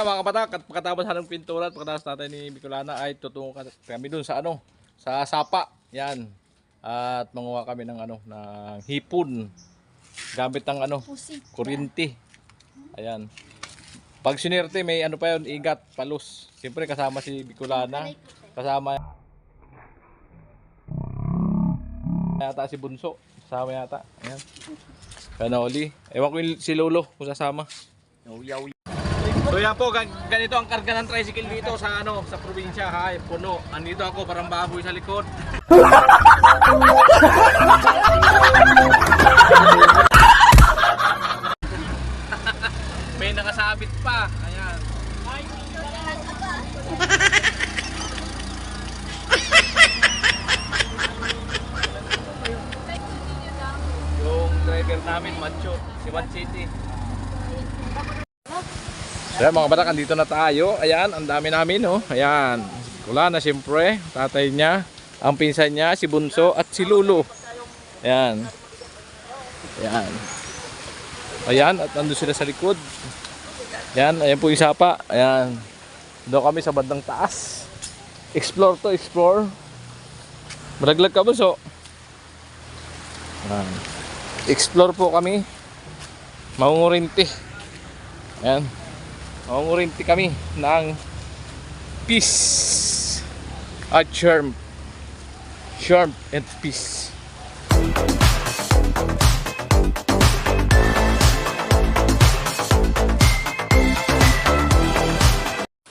nga mga kabatak, at pagkatapos ng pintura at pagkatapos natin ni Bicolana ay tutungo kami dun sa ano, sa sapa. Yan. At manguha kami ng ano, ng hipon. Gamit ng ano, kurinti. Ayan. Pag sinerte may ano pa yun, igat, palus. Siyempre kasama si Bicolana. Kasama yata si Bunso. Kasama yata. Ayan. Kanoli. Ewan ko si Lolo kung sasama. So yan po, ganito ang karga ng tricycle dito sa ano, sa probinsya ha, puno. Andito ako parang baboy sa likod. May nakasabit pa. Ayan. Yung driver namin, Macho, si One City. Ayan mga batak, andito na tayo. Ayan, ang dami namin oh. Ayan, wala na siyempre. Tatay niya, ang pinsan niya, si Bunso at si Lulu. Ayan. Ayan. Ayan, at nandun sila sa likod. Ayan, ayan po yung sapa. Ayan. Doon kami sa bandang taas. Explore to explore. Malaglag ka Bunso. Ayan. Explore po kami. Mangungurinti. Ayan. Mangungurinti kami ng peace at charm. Charm and peace.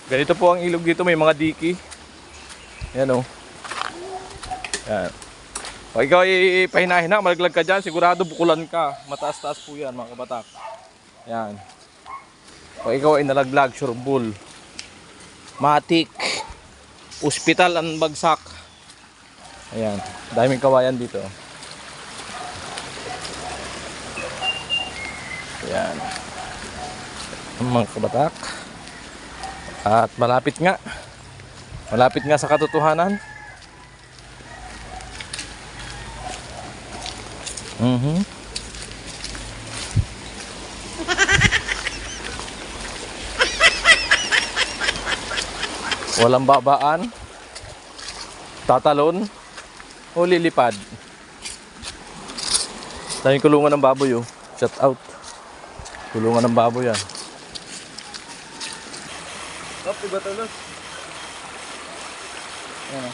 Ganito po ang ilog dito, may mga diki. Ayan o. Ayan. O ikaw ipahina-hina, malaglag ka dyan, sigurado bukulan ka. Mataas-taas po yan mga kabatak. Ayan. O ikaw ay nalaglag, surbol. Matik. Hospital ang bagsak. Ayan. Daming kawayan dito. Ayan. Mga kabatak. At malapit nga. Malapit nga sa katotohanan. Walang babaan, tatalon, o lilipad. Daming kulungan ng baboy oh. Shout out. Kulungan ng baboy yan. Hop, iba tulos. Ayan o.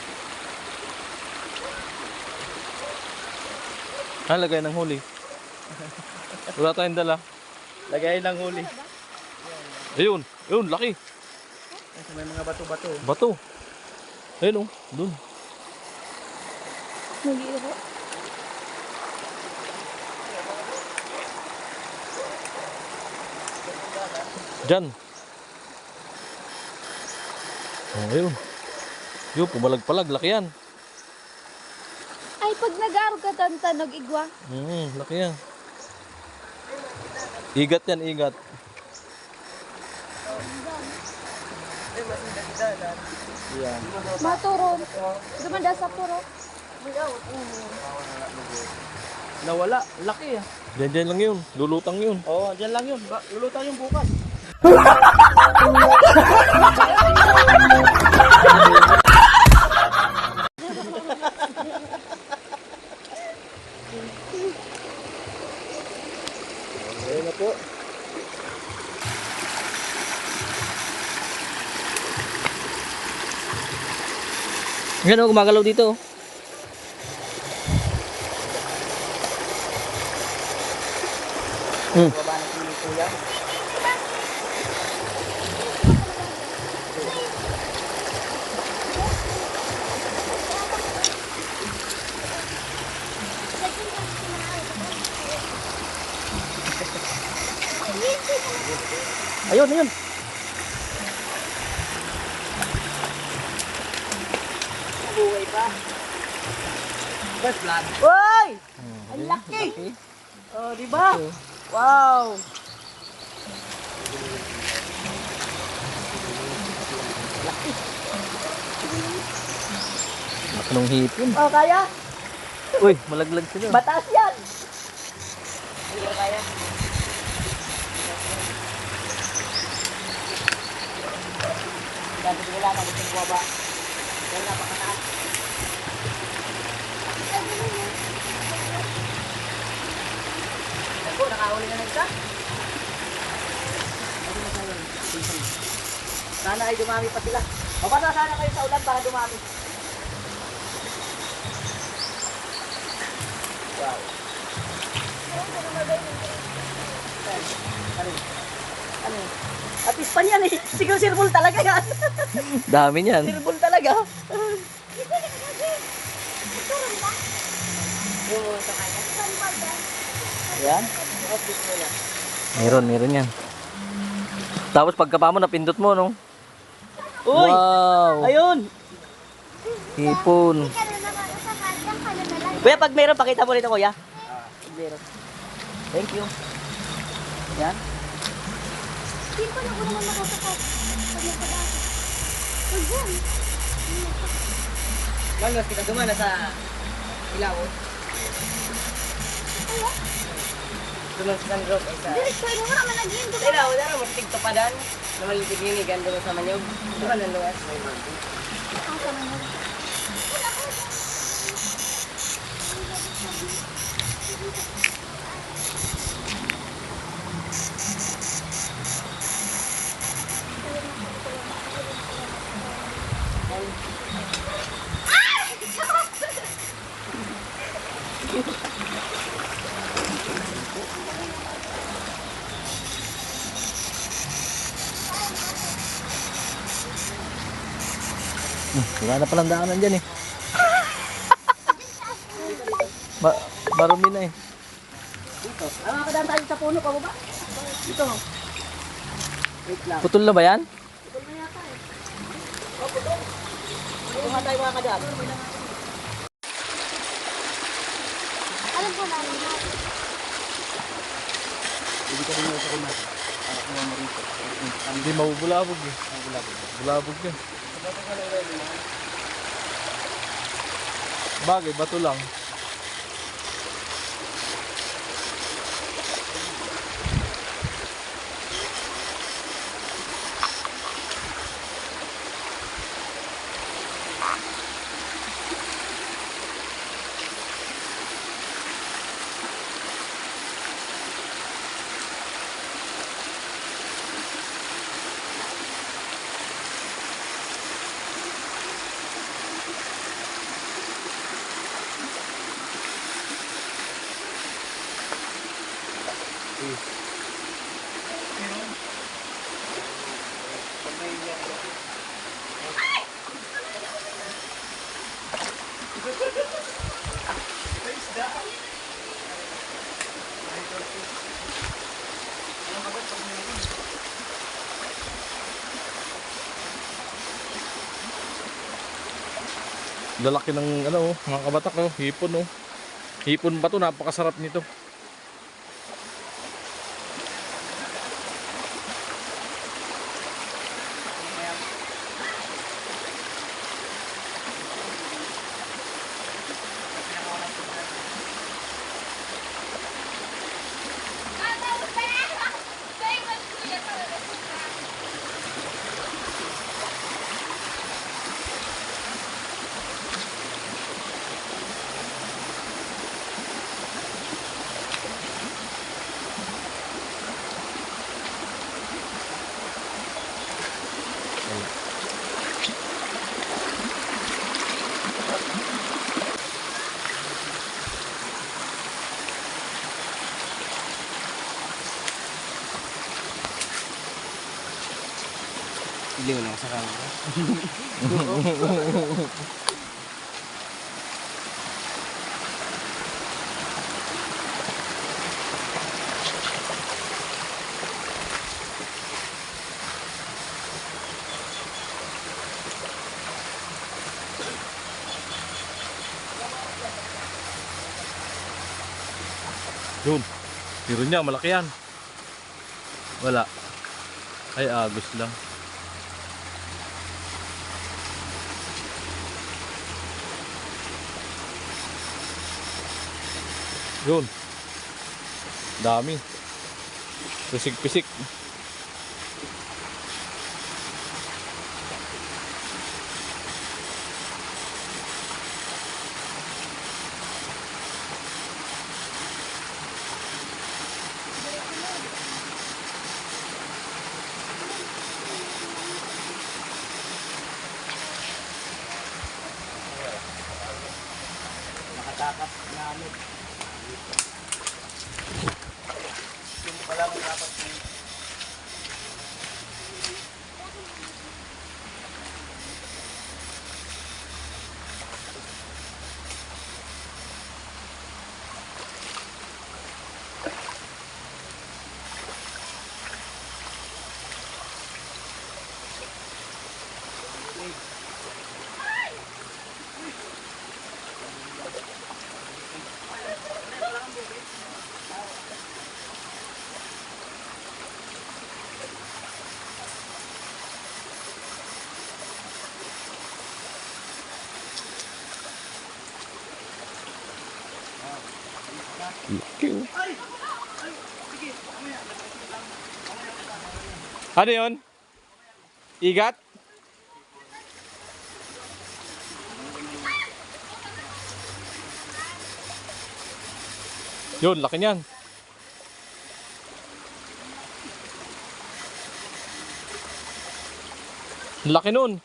Lagay ng huli. Wala tayong dala. Lagay ng huli. Ayun, ayun, laki. May mga bato-bato. Bato. Ayun oh, dun. Nag-iiro. Diyan. Oh, ayun. Yung pumalag-palag, laki yan. Ay, pag nag-aro ka tanta, nag-igwa. Laki yan. Igat yan, igat. Yan. Maturon. Dumanda sa puro. Nawala. Laki ah. Diyan lang yun. Lulutang yun. Oo, dyan lang yun. Lulutang yung bukas. Ayun na po. Gano'n gumagalaw dito. Baba na kini kuya. Ayun, ayun. Buhay pa. Best plan. Uy! Ang laki. Oh, di ba? Wow. Anong hipon? Oh, kaya? Uy, malaglag sila. Mataas yan. Hindi ko kaya. Dati ko wala na, gusto ko baba. Pero napakataas. Ako, nakahuli na isa. Sana ay dumami pa sila. Mabasa sana kayo sa ulan para dumami. Wow. Ano? At least pa niyan eh. Siguro sirbol talaga yan. Dami niyan. Sirbol talaga. Oo, sa kanya. Yan. Office nila. Meron yan. Tapos pagkapa mo, napindot mo, no? Uy! Wow! Ayun! Hipon. Kuya, pag meron, pakita mo rito, kuya. Pag meron. Thank you. Yan. Hindi ko na ko naman makasakot. Pag nagpadaas. Huwag yan. Malos, kita dumana sa ilawod. Ano? Dumang sa road ay sa... Diretso, ano nga naman naging Sa ilawod, ano, mas tigto pa dan. Namalitig yun, ganda mo sa manyog. Duman ang luwas. Ang sama na. Wala na palang daanan dyan eh. Marumi na eh. Dito. Ah, makakadaan tayo sa puno, pababa. Dito. Wait lang. Putol na ba yan? Dito nga tayo makakadaan. Alam ko na. Hindi mabubulabog eh. Bulabog yan. Bagay, bato lang. Lalaki ng ano, mga kabatak oh, hipon oh. Hipon ba to? Napakasarap nito. Iliw lang sa camera. Yun. Tiro niya, malaki yan. Wala. Ay, agos lang. Yun. Dami. Pisik-pisik. Laki, oh. Ano yun? Igat? Yun, laki niyan. Laki nun.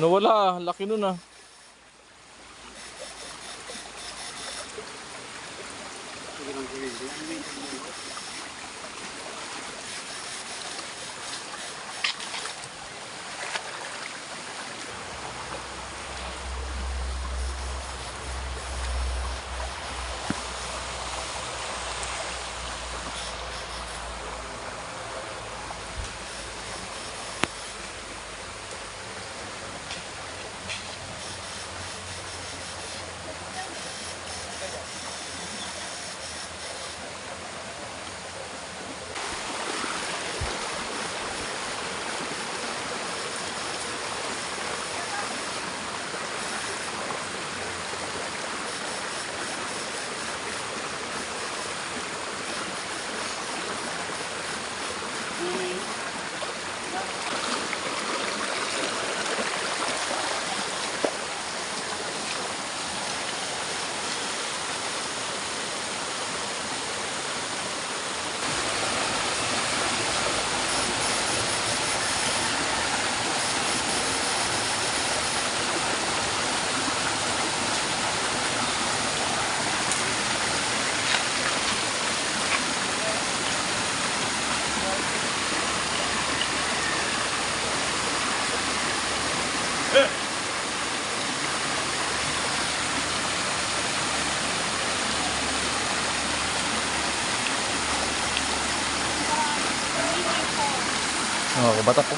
Nawala, laki nun ah. Oh, kubatak ko.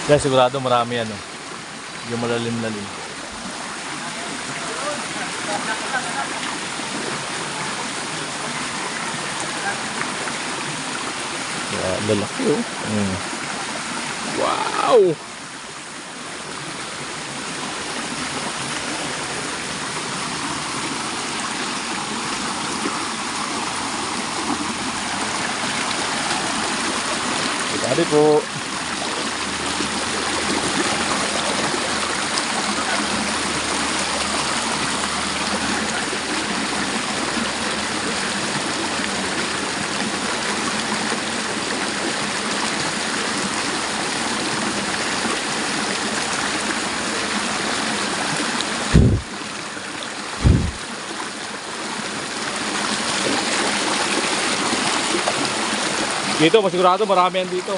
Kaya sigurado marami yan, oh. Yung malalim-lalim. Kaya lalaki, oh. Wow! Tadi po. Dito, masigurado marami yan dito.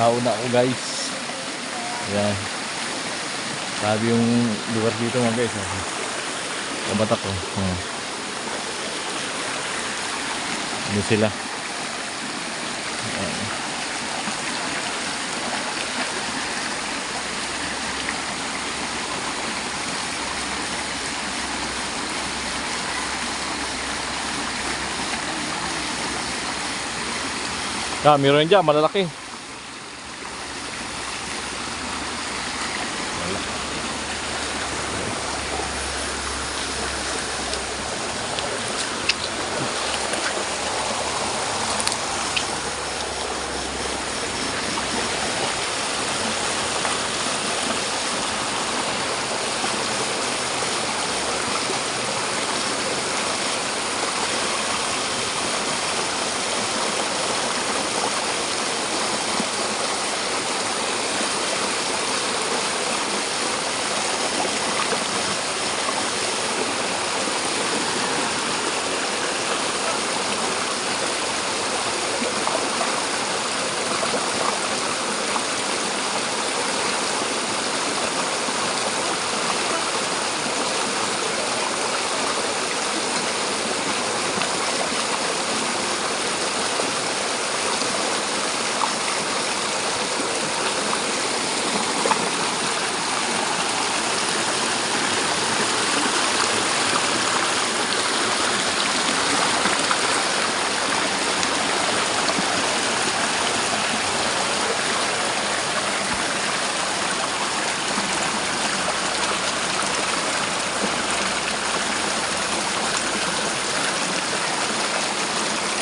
Nauna ako guys. Ayan. Sabi yung lugar dito mga guys. Kabatak ko. Ano sila? Ayan. Meron dyan, malalaki.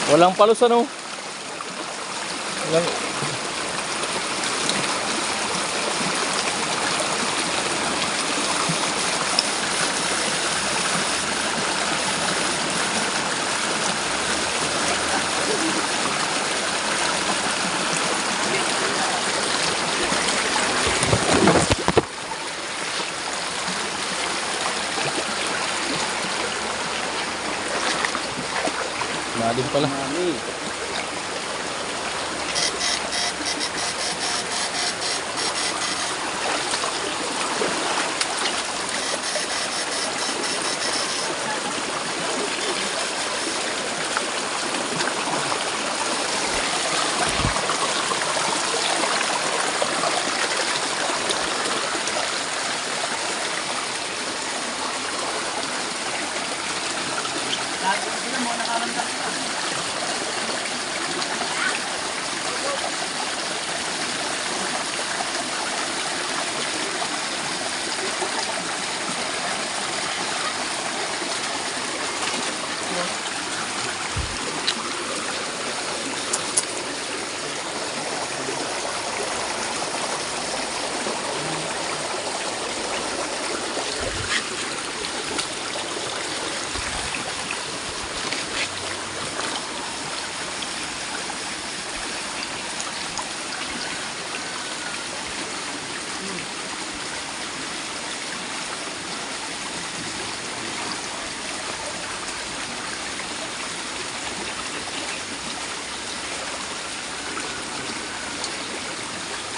Walang palos ano? Walang... Lalim pala.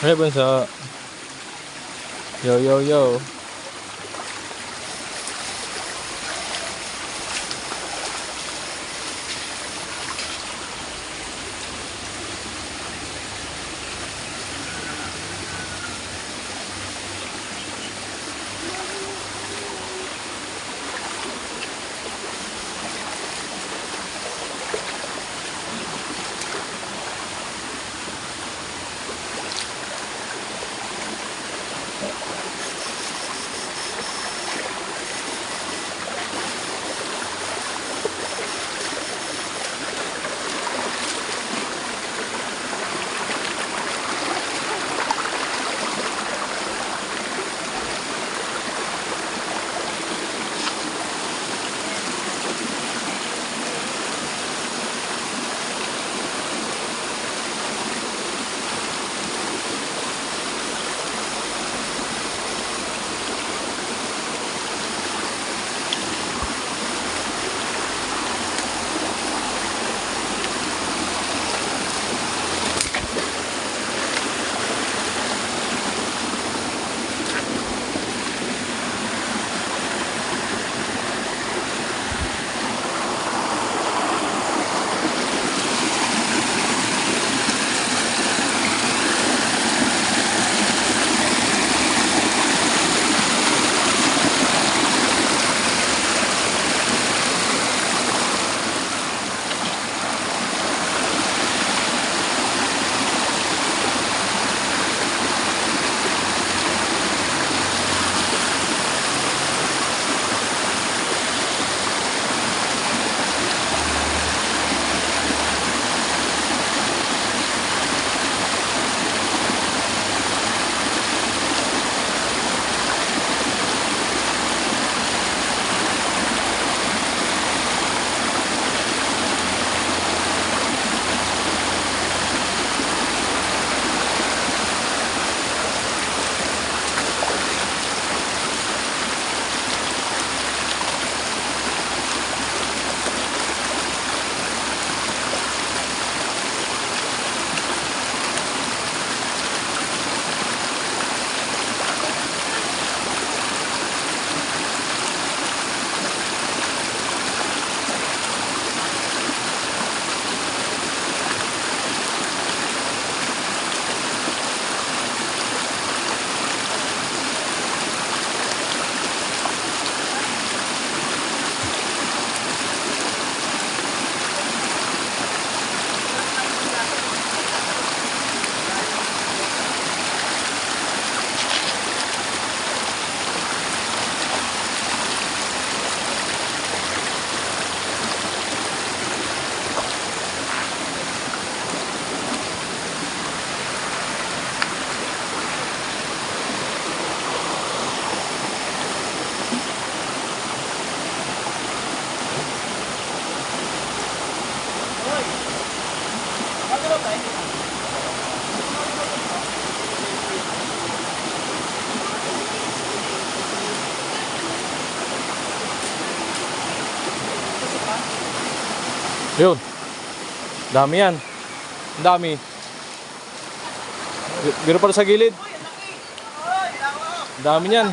Hey bunso. Yo yo yo. Yun. Dami yan. Ang dami. Biro pala sa gilid. Ang dami yan.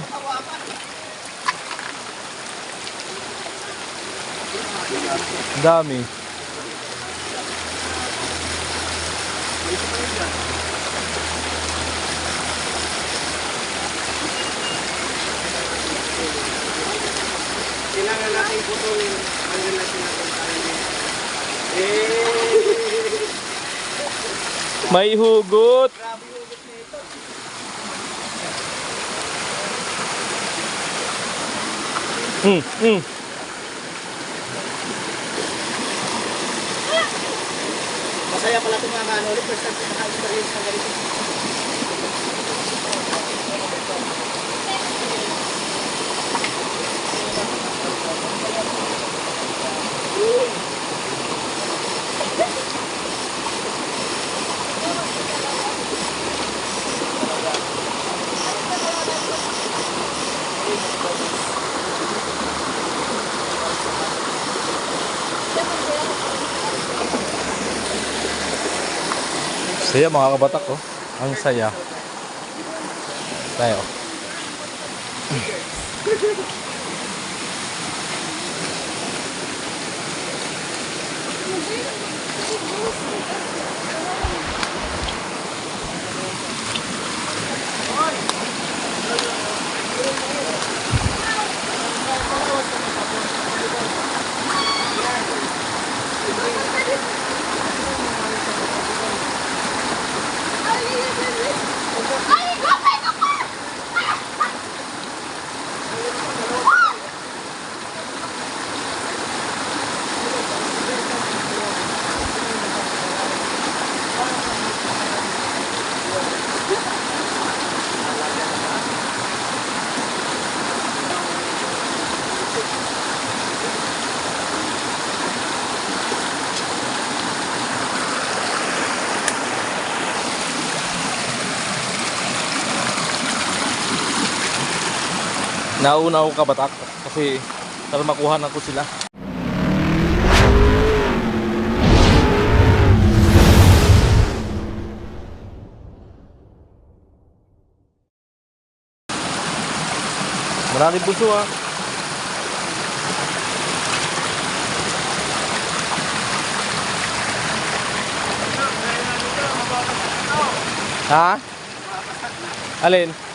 Ang dami. Kailangan natin putulin ang relasyon natin sa amin. May hugot. Mm. Masaya pala itong mga ulit. First time naka-experience ng ganito. Saya mga kabatak ko. Ang saya. Tayo. Nauna ako kabatak kasi para makuha na ko sila. Maraming puso ah. Ha? Alin?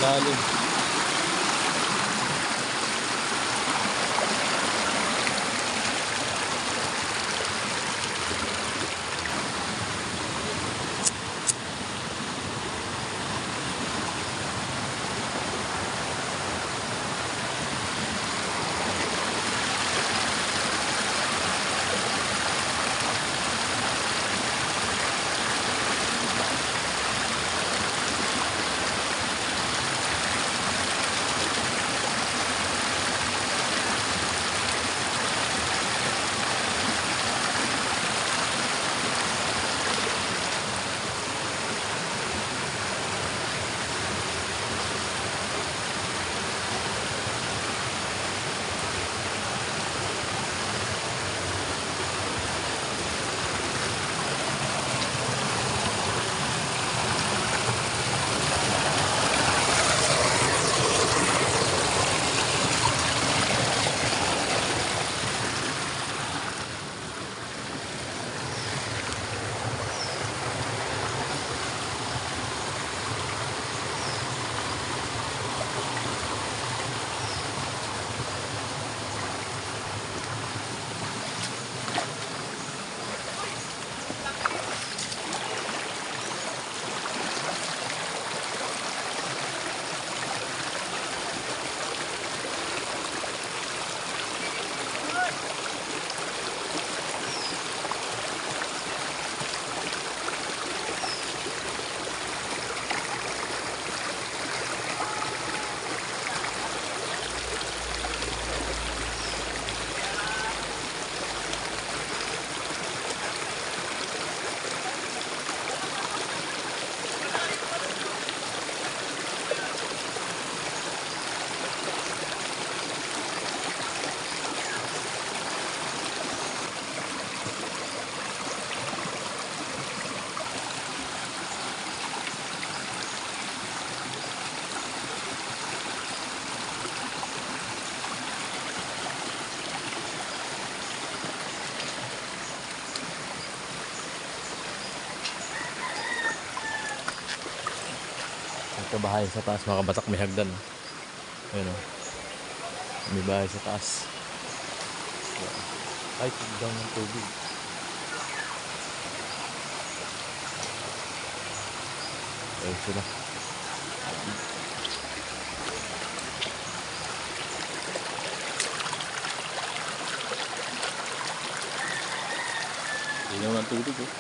Malalim. Ito bahay sa taas mga kabatak, may hagdan. Ayun o. May bahay sa taas. Ay, tigdaw ng tubig. Ayun sila. Tigdaw ng tubig eh.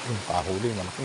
Yung pahuli malaki.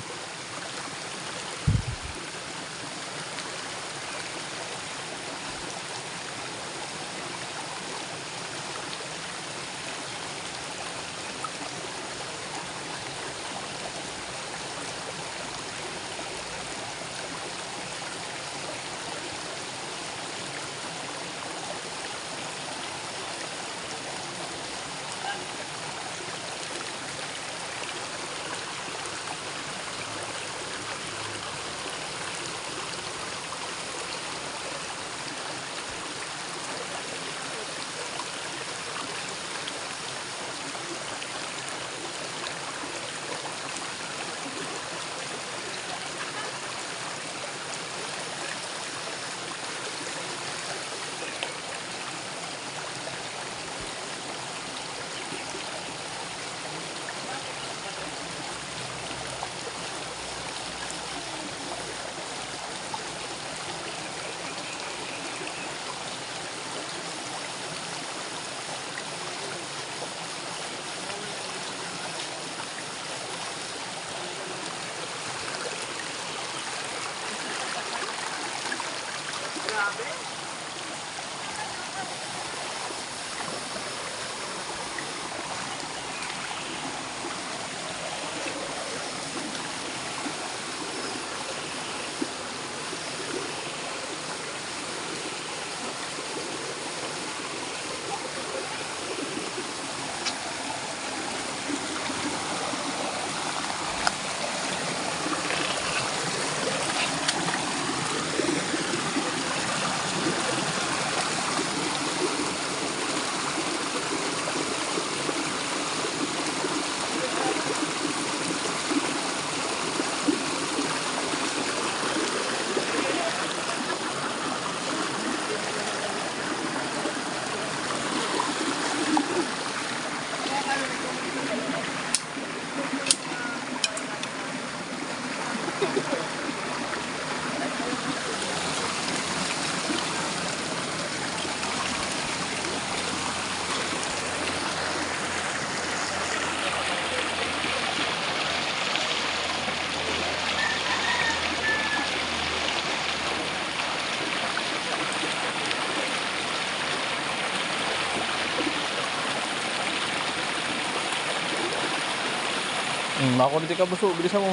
Makulit ka buso, bilisan mo.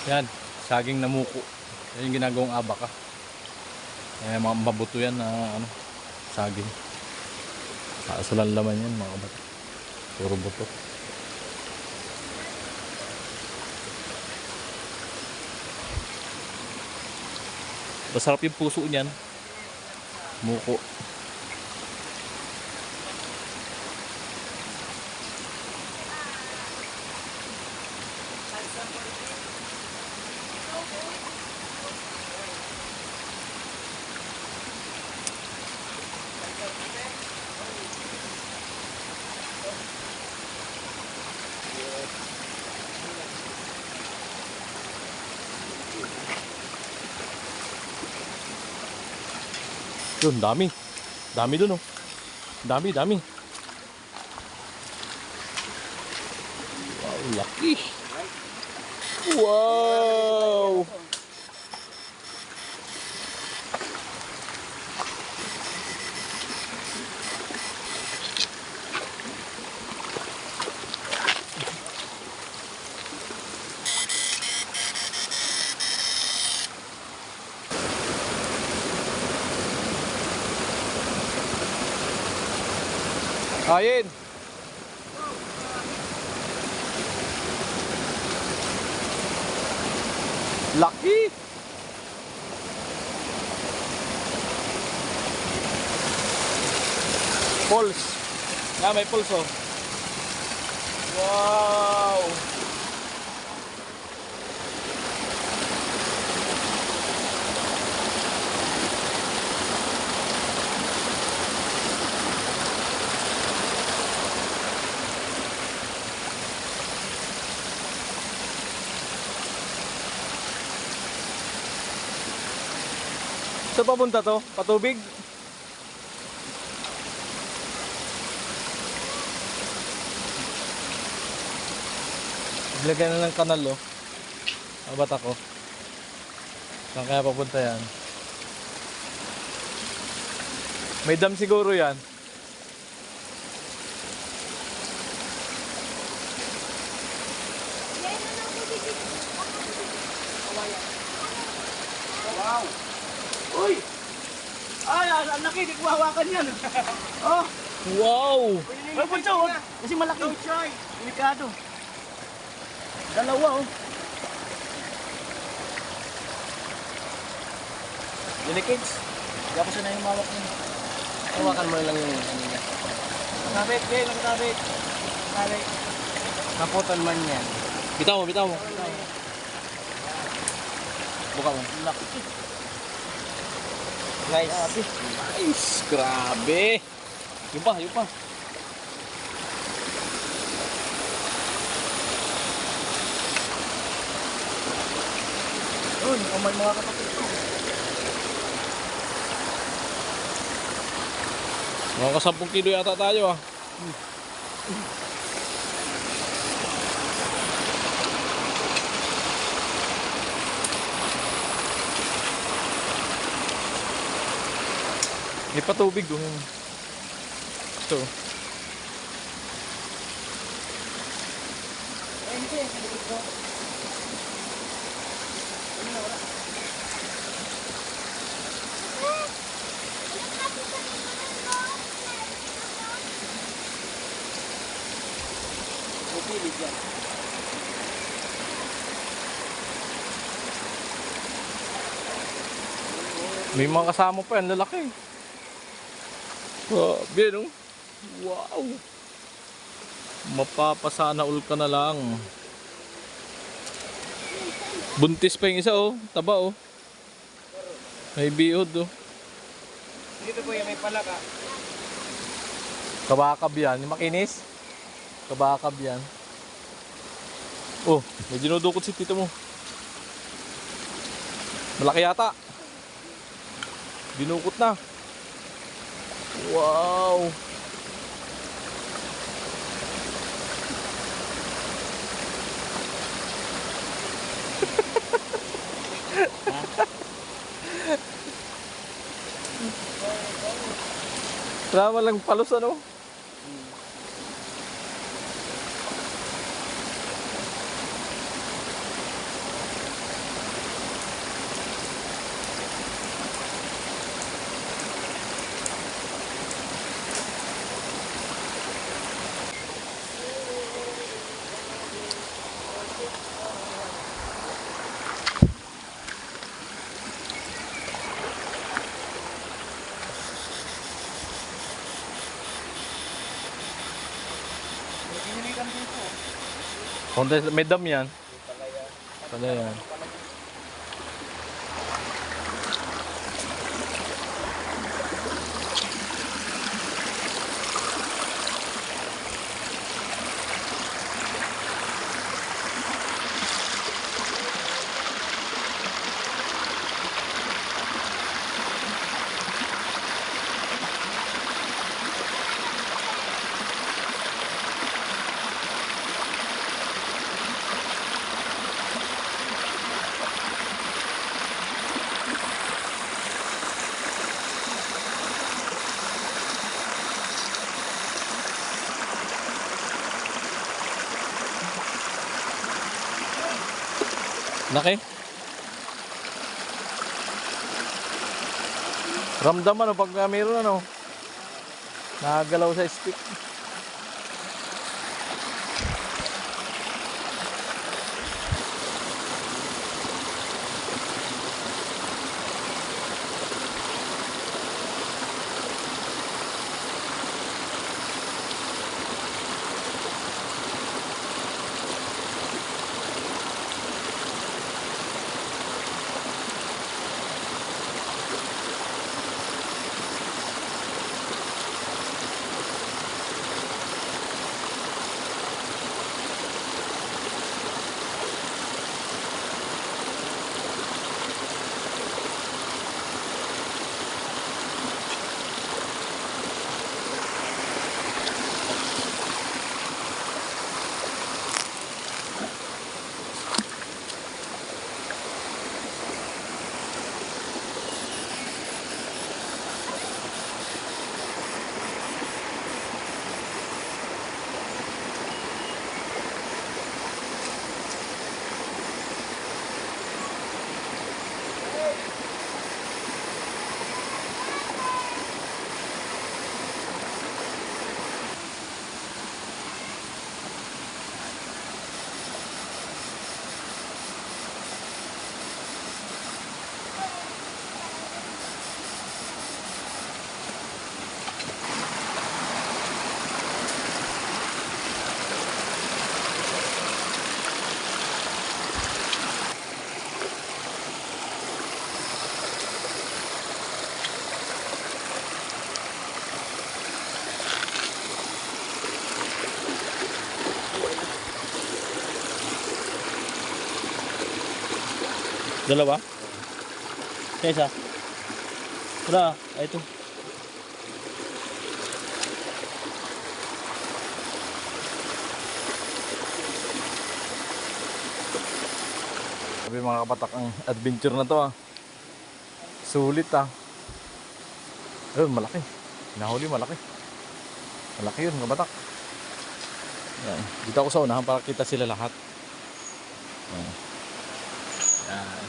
Yan, saging na muko. Yan yung ginagawang abaka. Mga mabuto yan na ano, saging. Kaasulan laman yan mga kabata. Puro buto. Masarap yung puso niyan. Muko. Yun, dami. Dami dun, oh. Dami. Wow, laki. Wow! Kain! Laki! Pulse. May pulse, oh. Wow! Saan papunta to? Patubig? Ilagay na ng kanal, oh. Abat ako. Saan kaya papunta yan? May dam siguro yan. Wow! Uy! Ay, ang laki, di ko hawakan yan. Oh! Wow! Ay, punso, oh. Kasi malaki. Delikado. Dalawa, oh. Delicate. Hindi ako sanay yung mawak niya. Hawakan mo lang yung ano niya. Nakabit, Jay, nakabit. Nakabit. Kaputan man yan. Bitaw mo. Buka mo. Laki. Nice. Nice. Grabe. Yung pa. Yun, kung may mga kapatid ko. Mga 10 kilo yata tayo, ah. May patubig, oh. Ito. Pupilid yan. May mga kasama pa yan, lalaki. Grabe, no? Wow! Mapapasana all ka na lang. Buntis pa yung isa, oh. Taba, oh. May bihod, oh. Dito po yung may palaka. Kabakab yan. Yung makinis. Kabakab yan. Oh, may dinudukot si tito mo. Malaki yata. Dinukot na. Wow. Wala lang palos, ano? Hinilikan dito. Konti, may dam yan. Pala yan. Laki. Ramdam ano pag mayroon ano. Nakagalaw sa stick. Dalawa? Kesa? Wala. Ay, ito. Sabi mga kapatak, ang adventure na to ah. Sulit ah. Ayun, malaki. Nahuli, malaki. Malaki yun, kapatak. Yan. Dito ako sa unahan para kita sila lahat. Yan. Yan.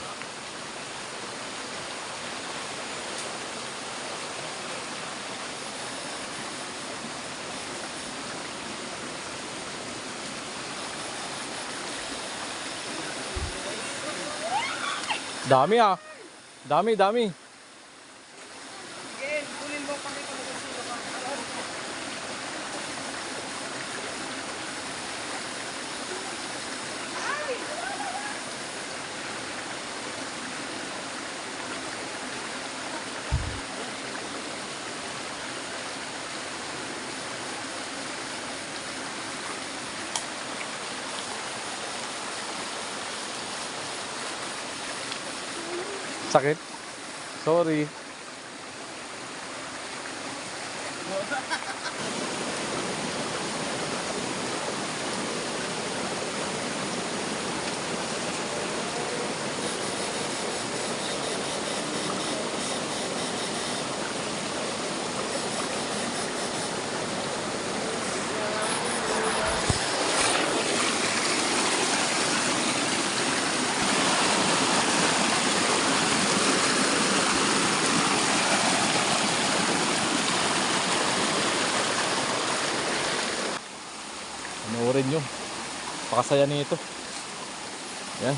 Dami ah. Dami, dami. Sige, kunin mo kami kung sino ka. Sakit? Sorry. Panoorin nyo. Pakasaya nito. Yan.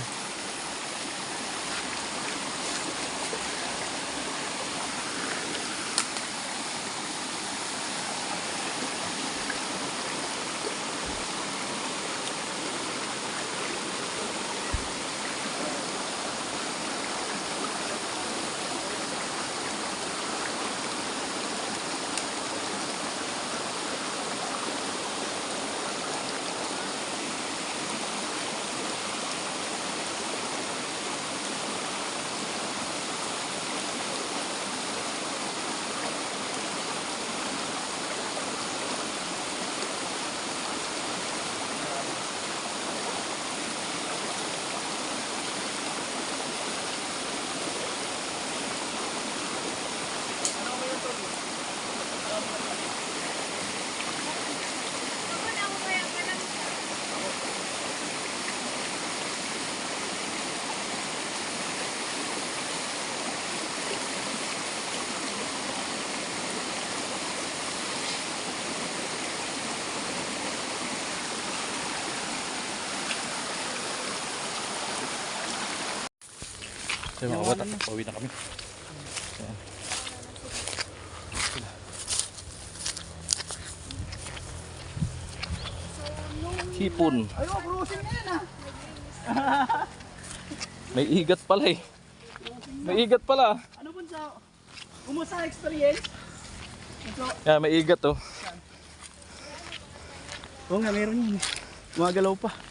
So mga kabatak, pauwi na kami. Ayan. Hipon. Ayaw, cruising na yan May igat pala eh. May igat pala. Ano po sa kumusta experience? Yan, may igat oh. Oo nga, meron yun. Gumagalaw pa.